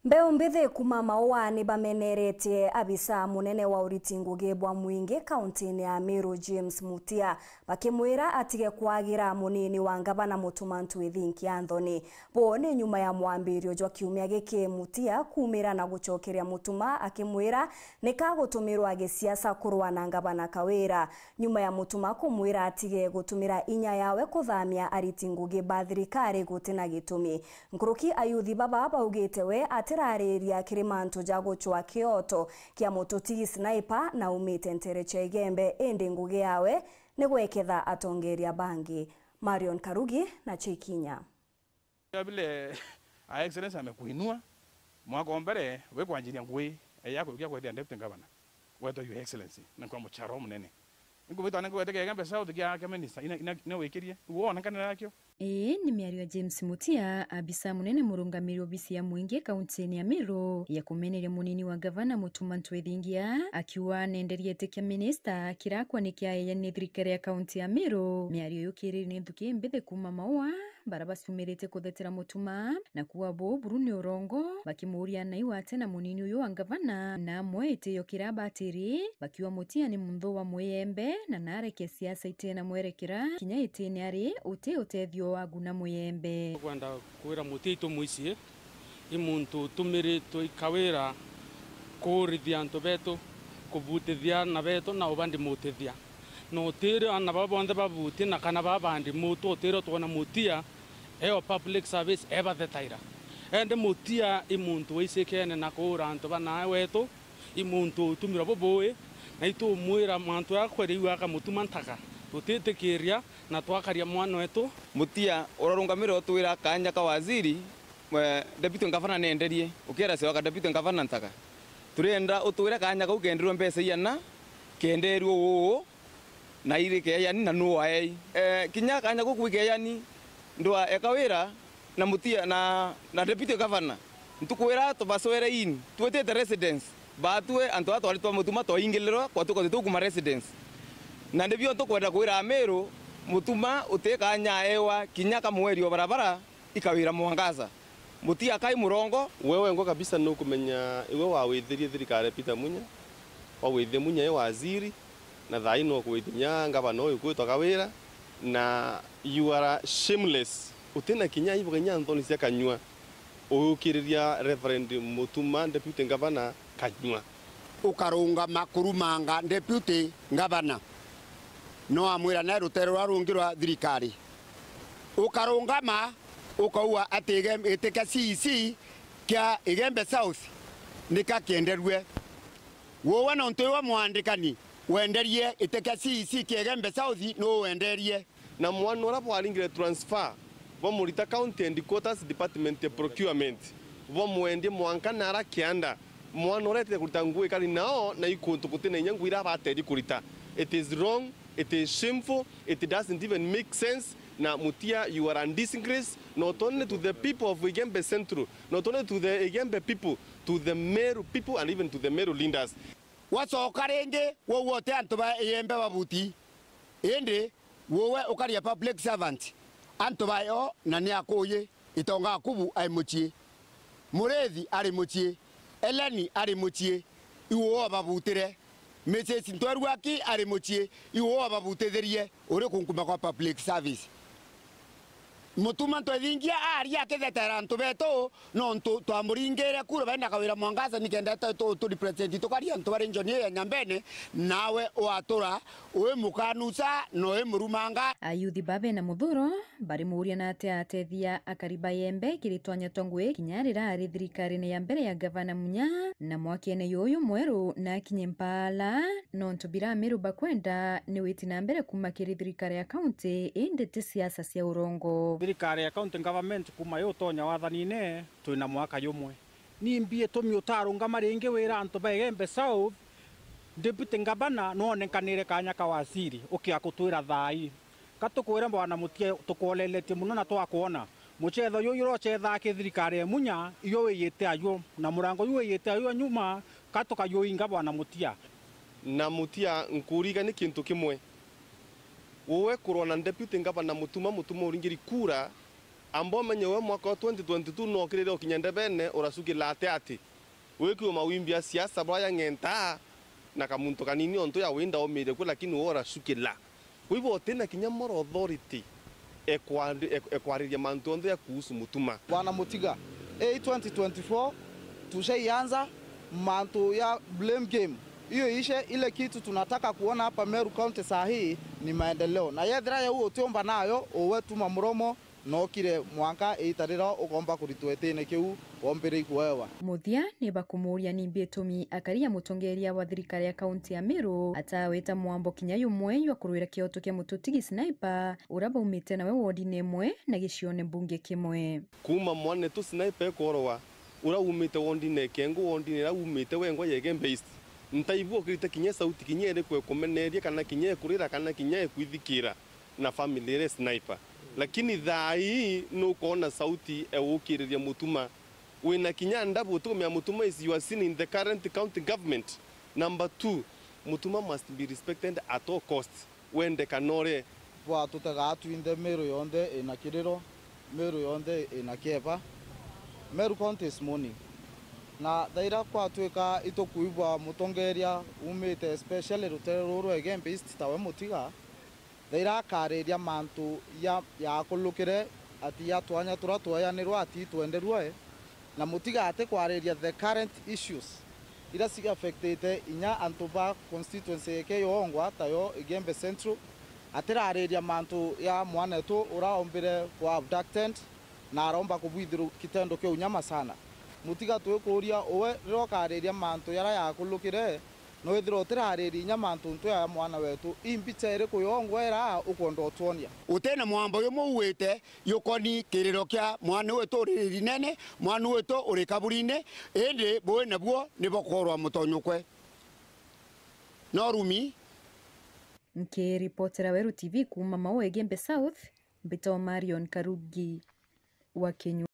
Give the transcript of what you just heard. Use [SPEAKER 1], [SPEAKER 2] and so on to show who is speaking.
[SPEAKER 1] Mbeu mbithi kuma mauani bameneretie abisa munene wa uriti ngugi bwa mwingi kaunti-ini ya AMERU James Mutia bakimwira atige kwagira munini wa ngavana MUTUMA NTHONI. Bo ni nyuma ya mwambirio jwa kiumia giki Mutia kumira na gucokeria MUTUMA akimwira nikagutumirwa gisiasa kurwa na ngavana KWIRA. Nyuma ya MUTUMA kumwira atige gutumira inya yawe kuthamia ariti ngugi ba thirikari gutina gitumi. Nkuruki Ayuthi baba baugite we atirareria kirimanto jago chwa Kyorota kia mutoti sniper na umite NTHONI IGEMBE ende ngugi yawe negweketha atongeria bangi. Marion Karugi na Chikinya.
[SPEAKER 2] Bile excellence amekuinua mwaka mbere we kwanjiria ngui yako kia kwa deputy governor weto your excellency na kwa mcharo munene ngo vitu anako weteke IGEMBE south kia minister ina wekirie uone kana yakyo.
[SPEAKER 3] Ni miario James Mutia abisa munene murungamiri obisi ya mwingi kaunti-ini ya AMERU ya kumeneria munini wa gavana MUTUMA NTHONI akiwa nenderie tekia minister kirakwa nikia ya NETHIRITE ya kaunti ya AMERU. Miario yukiri ni nduki mbithe kuma maua barabasumirite kuthetera MUTUMA na kuwa bo Bruni Orongo bakimuria na iwate na munini uyo wa gavana na mwete yokira batiri bakiwa Mutia ni muntho wa muyembe na nareke siasa itena mwerekera kinya itene ari utethio aguna muyembe
[SPEAKER 4] kwenda kwira mutito muicie imuntu tumiri to KWIRA kurithia antu beto kubutithia na beto na ubandi mutithia no tire ana babonde babuti na kana babandi mutu tire twana Mutia eo public service eba thetaira ende Mutia imuntu wisekene na kura antu bana weto imuntu tumira boboe na itu mwira mantu akweriwa ka MUTUMA ntaka tutitekeria na twakaria mwana wetu.
[SPEAKER 5] Mutia orarungamira otwira kanya ka waziri deputy governor nenderie ukira se waka deputy governor ntaka turenda otwira kanya ka ugendirwo mbese yana kenderio wo na irike yani na no ai kinya kanya ko kuike yani ndwa KWIRA na Mutia na deputy governor ntukwira to baswere in twetete residence batwe antu atwalitwa MUTUMA to ingiliro kwa tuko kuma residence na ndivyo tukwenda kwira AMERU MUTUMA uteka nya ewa kinyaka mwerio barabara ikawira mwangaza Mutia kai murongo
[SPEAKER 6] wewe ngo kabisa no kumenya iwe wawithirie thirikari Peter Munya wawithie Munya ye waziri na thai no kwitinya ngavana uyu kwitwa KWIRA na you are shameless utena kinya ibo kenya NTHONI cia kanywa ukiriria reverend MUTUMA deputy governor kanywa
[SPEAKER 7] ukarunga makurumanga deputy governor no amwira na rutero rwarungirwa thirikari ukarungama ukauwa ATIGE iteka CC kia IGEMBE south nika kienderwe wowe no ntowa mwandikani wenderie iteka CC kia IGEMBE south no wenderie
[SPEAKER 6] na mwana ora bwaringire transfer bo Murita county and quotas department procurement bo mwendie mwanka nara kianda mwana ora te kurutangwe kali nao na ikuntu kutene nyangwira bateri kurita. It is wrong. It is shameful. It doesn't even make sense. Now, Mutia, you are a disgrace not only to the people of IGEMBE Central, not only to the IGEMBE people, to the AMERU people, and even to the AMERU leaders.
[SPEAKER 7] What's okarenge? What Antoba IGEMBE Babuti? Ende, wowe okaria public servant. Antoba yo nania koye itonga kubu ay mutie. Murethi ari mutie. Eleni ari mutie. Iwo babutire. Mese sintorwaki ari mutie iwo ababutetherie ore kunkuma kwa public service MUTUMA NTHONI ari akethetera antu beto no ntu twamuringire kuro benda kawira mwangaza nikenda to represent tokaria antu bari njoni ya nyambene nawe watura we mukanusa no e murumanga.
[SPEAKER 3] Ayuthi babe na muthuro bari muria na atethia akariba yembe kiritwanya tongwe kinyarira ari thirikarine ya mbere ya gavana Munya na mwakene yoyo mweru na kinyempala no ntubira AMERU bakwenda ni witi na mbere kumakiri thirikari ya county inde te siasa cia urongo.
[SPEAKER 8] Thirikari ya county government kuma yotonya wathanine twina mwaka yumwe ni mbie tumiutarunga maringi wira antu ba IGEMBE south deputy governor no onenkanire kanya ka waziri ukia kutwira thai katukwira bwana Mutia tukolelete muno na twakuona muchetho yu urochetha ki thirikari ya Munya iyo wiyite ayo na murango yu wiyite ayo nyuma katuka yu inga bwana Mutia
[SPEAKER 6] na Mutia nkuriga ni kintu kimwe wowe kurona deputy governor MUTUMA uringiri kura ambo menye we mwaka 2022 no kirire okinyende bene urasuki late ati weki mawimbi ya siasa baya ngenta na kamuntu kanini onto ya winda omire kwa lakini ora sukila wibo tena kinyamoro authority ekwariria mantu onto ya kuhusu mutuma
[SPEAKER 9] bwana Mutiga 2024 tushaianza mantu ya blame game hiyo ishe. Ile kitu tunataka kuona hapa Meru County saa hii ni maendeleo na yethira ya huo tiomba nayo owetuma muromo no kire mwanka itarira ugomba kuritwetene kiu wombere kuewa
[SPEAKER 3] Mutia ni bakumuria ni betumi akaria mutongeria wa thirikari ya kaunti ya Meru ataweta mwambo kinyayo mwe wa kurwira kioto kia mututigi sniper uraba umite nawe wodi nemwe na gicione mbunge kimwe
[SPEAKER 6] kuma mwane tu sniper korwa ura umite wondi ne kengo wondi ne ra umite wengo IGEMBE East ntaivu kirite kinye sauti kinyere kwe komeneria kana kinye kurira kana kinye kwithikira na family re sniper lakini thai no kona sauti ewukiriria mutuma wina kinya ndabu tumia mutuma is you are seen in the current county government. Number 2, mutuma must be respected at all costs when the kanore
[SPEAKER 9] wa tutaga twinde Meru yonde inakiriro Meru yonde inakeba Meru County is morning na daira kwa tweka itokuibwa mutongeria umite especially ruteruru IGEMBE East tawe Mutiga daira kareria mantu ya kulukire ati ya twanya turatwaya ni rwati twenderwe na Mutiga ate kwareria the current issues ira sig affected inya antuba constituency ke yongwa tayo IGEMBE Central atirareria mantu ya mwanetu uraombire kwa abducted na aromba kubwithiru kitendo ke unyama sana Mutiga twikuria owe rokareria mantu yara ya kulukire no ithiro tirareria nyamantu ntu ya mwana wetu imbicha ire kuyongwera ukondo otwonia
[SPEAKER 7] utena mwambo yo muwite yukoni kiriro kya mwana wetu uri nene mwana wetu uri kaburine ende boe nabwo nibokorwa mutonyukwe no rumi
[SPEAKER 3] nke reportera weru TV kuma mawe IGEMBE South Bito Marion Karugi wa Kenya.